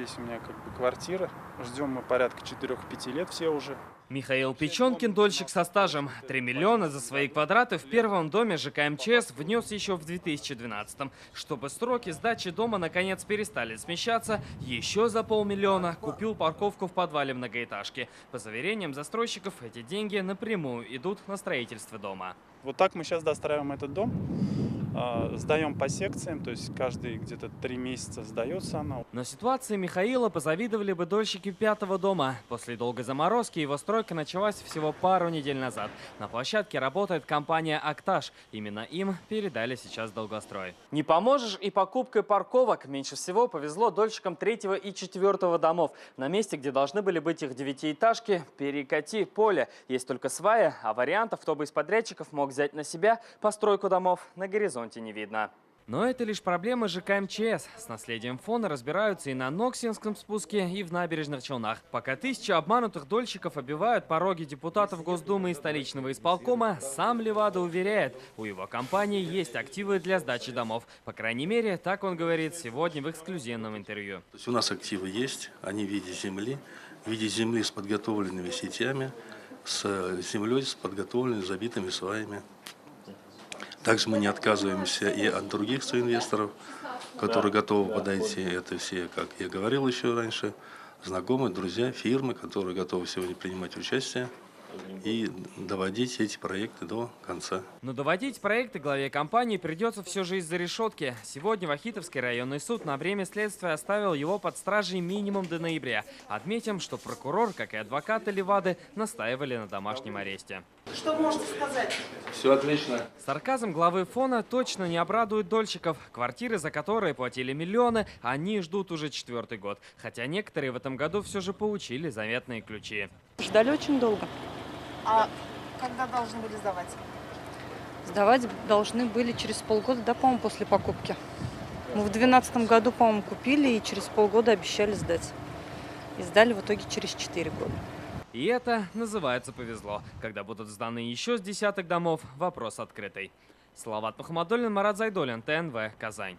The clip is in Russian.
есть у меня как бы квартира. Ждем мы порядка 4-5 лет все уже. Михаил Печенкин – дольщик со стажем. 3 миллиона за свои квадраты в первом доме ЖК МЧС внес еще в 2012-м. Чтобы сроки сдачи дома наконец перестали смещаться, еще за 500 000 купил парковку в подвале многоэтажки. По заверениям застройщиков, эти деньги напрямую идут на строительство дома. Вот так мы сейчас достраиваем этот дом. Сдаем по секциям, то есть каждые где-то 3 месяца сдается она. Но ситуации Михаила позавидовали бы дольщики 5-го дома. После долгой заморозки его стройка началась всего пару недель назад. На площадке работает компания «Актаж». Именно им передали сейчас долгострой. Не поможешь и покупкой парковок. Меньше всего повезло дольщикам 3-го и 4-го домов. На месте, где должны были быть их 9-этажки, перекати поле. Есть только свая, а вариантов, кто бы из подрядчиков мог взять на себя постройку домов, на горизонте не видно. Но это лишь проблемы ЖК МЧС. С наследием фона разбираются и на Ноксинском спуске, и в Набережных Челнах. Пока тысячи обманутых дольщиков обивают пороги депутатов Госдумы и столичного исполкома, сам Левада уверяет, у его компании есть активы для сдачи домов. По крайней мере, так он говорит сегодня в эксклюзивном интервью. То есть у нас активы есть, они в виде земли с подготовленными сетями, с землей, с подготовленными, забитыми сваями. Также мы не отказываемся и от других соинвесторов, которые готовы подойти. Это все, как я говорил еще раньше, знакомые, друзья, фирмы, которые готовы сегодня принимать участие и доводить эти проекты до конца. Но доводить проекты главе компании придется все же из-за решетки. Сегодня Вахитовский районный суд на время следствия оставил его под стражей минимум до ноября. Отметим, что прокурор, как и адвокаты Левады, настаивали на домашнем аресте. Что можете сказать? Все отлично. Сарказм главы фона точно не обрадует дольщиков. Квартиры, за которые платили миллионы, они ждут уже 4-й год. Хотя некоторые в этом году все же получили заветные ключи. Ждали очень долго. А когда должны были сдавать? Сдавать должны были через полгода, да, по-моему, после покупки. Мы в 2012 году, по-моему, купили и через полгода обещали сдать. И сдали в итоге через 4 года. И это называется повезло. Когда будут сданы еще с десяток домов, вопрос открытый. Салават Мухаммадуллин, Марат Зайдуллин, ТНВ, Казань.